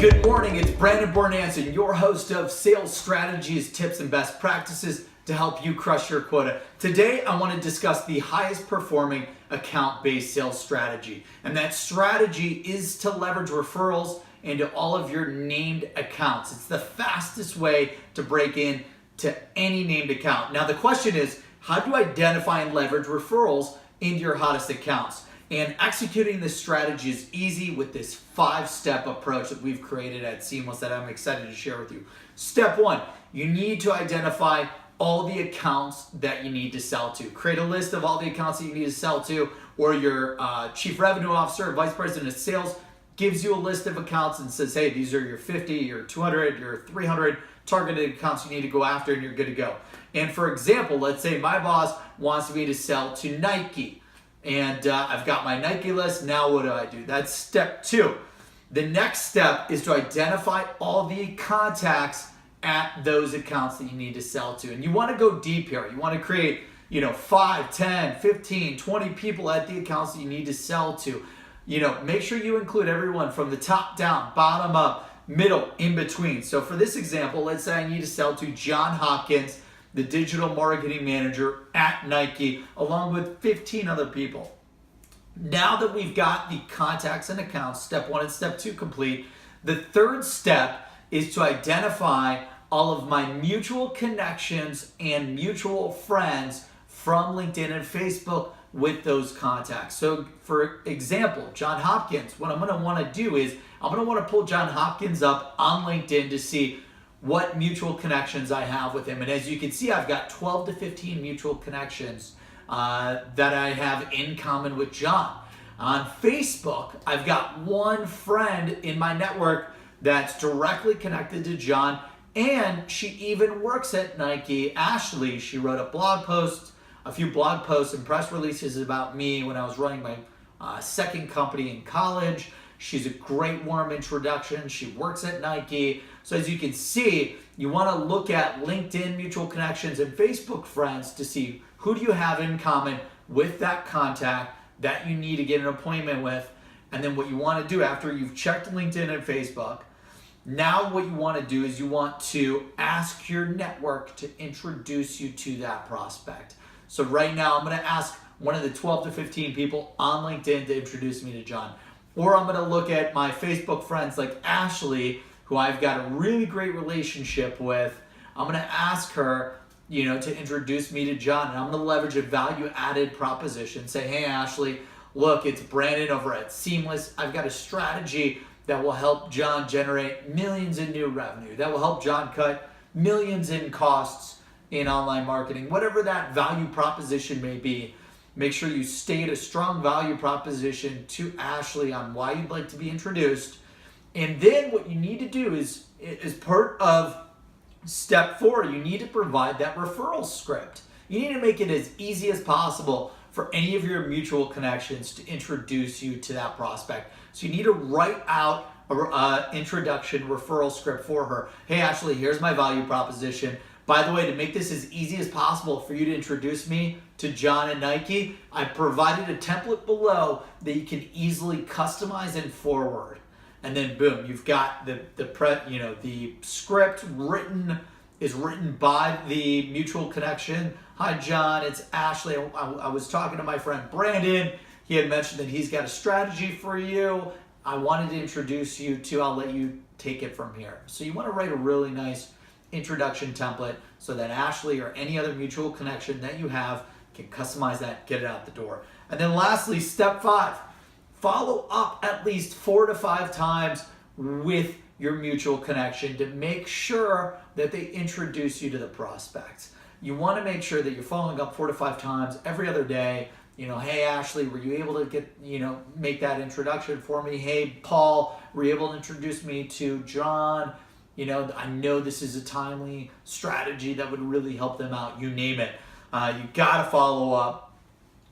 Good morning, it's Brandon Bornanson, your host of Sales Strategies, Tips, and Best Practices to help you crush your quota. Today, I want to discuss the highest performing account-based sales strategy. And that strategy is to leverage referrals into all of your named accounts. It's the fastest way to break in to any named account. Now, the question is, how do you identify and leverage referrals into your hottest accounts? And executing this strategy is easy with this 5-step approach that we've created at Seamless that I'm excited to share with you. Step 1, you need to identify all the accounts that you need to sell to. Create a list of all the accounts that you need to sell to, or your chief revenue officer, vice president of sales gives you a list of accounts and says, hey, these are your 50, your 200, your 300 targeted accounts you need to go after, and you're good to go. And for example, let's say my boss wants me to sell to Nike. And I've got my Nike list. Now what do? That's step 2. The next step is to identify all the contacts at those accounts that you need to sell to. And you want to go deep here. You want to create, 5, 10, 15, 20 people at the accounts that you need to sell to. Make sure you include everyone from the top down, bottom up, middle, in between. So for this example, let's say I need to sell to John Hopkins, the digital marketing manager at Nike, along with 15 other people. Now that we've got the contacts and accounts, step 1 and step 2 complete, the third step is to identify all of my mutual connections and mutual friends from LinkedIn and Facebook with those contacts. So for example, John Hopkins, what I'm going to want to do is I'm going to want to pull John Hopkins up on LinkedIn to see what mutual connections I have with him. And as you can see, I've got 12 to 15 mutual connections that I have in common with John. On Facebook, I've got one friend in my network that's directly connected to John, and she even works at Nike. Ashley, she wrote a few blog posts and press releases about me when I was running my second company in college. She's a great warm introduction. She works at Nike. So as you can see, you want to look at LinkedIn mutual connections and Facebook friends to see who do you have in common with that contact that you need to get an appointment with. And then what you want to do after you've checked LinkedIn and Facebook, now what you want to do is you want to ask your network to introduce you to that prospect. So right now I'm going to ask one of the 12 to 15 people on LinkedIn to introduce me to John. Or I'm going to look at my Facebook friends like Ashley, who I've got a really great relationship with. I'm going to ask her, to introduce me to John. And I'm going to leverage a value-added proposition. Say, hey, Ashley, look, it's Brandon over at Seamless. I've got a strategy that will help John generate millions in new revenue. That will help John cut millions in costs in online marketing. Whatever that value proposition may be, make sure you state a strong value proposition to Ashley on why you'd like to be introduced. And then what you need to do is part of step 4, you need to provide that referral script. You need to make it as easy as possible for any of your mutual connections to introduce you to that prospect. So you need to write out an introduction referral script for her. Hey, Ashley, here's my value proposition. By the way, to make this as easy as possible for you to introduce me to John and Nike, I provided a template below that you can easily customize and forward. And then boom, you've got the script written by the mutual connection. Hi, John, it's Ashley. I was talking to my friend Brandon. He had mentioned that he's got a strategy for you. I wanted to introduce you to, I'll let you take it from here. So you want to write a really nice introduction template so that Ashley or any other mutual connection that you have can customize that, get it out the door. And then lastly, step 5, follow up at least 4 to 5 times with your mutual connection to make sure that they introduce you to the prospects. You want to make sure that you're following up 4 to 5 times every other day. Hey, Ashley, were you able to make that introduction for me? Hey, Paul, were you able to introduce me to John? I know this is a timely strategy that would really help them out. You name it. You got to follow up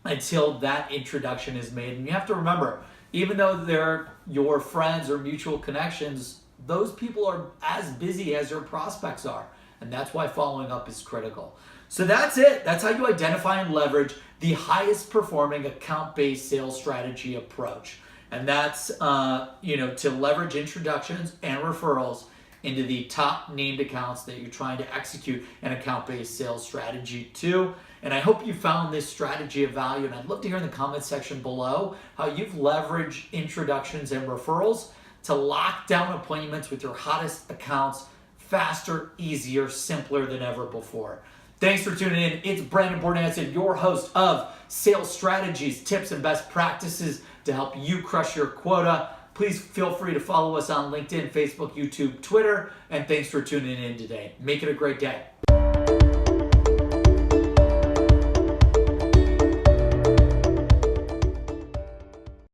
until that introduction is made. And you have to remember, even though they're your friends or mutual connections, those people are as busy as your prospects are. And that's why following up is critical. So that's it. That's how you identify and leverage the highest performing account-based sales strategy approach. And that's to leverage introductions and referrals into the top named accounts that you're trying to execute an account-based sales strategy to. And I hope you found this strategy of value. And I'd love to hear in the comments section below how you've leveraged introductions and referrals to lock down appointments with your hottest accounts faster, easier, simpler than ever before. Thanks for tuning in. It's Brandon Bornanson, your host of Sales Strategies, Tips, and Best Practices to help you crush your quota. Please feel free to follow us on LinkedIn, Facebook, YouTube, Twitter, and thanks for tuning in today. Make it a great day.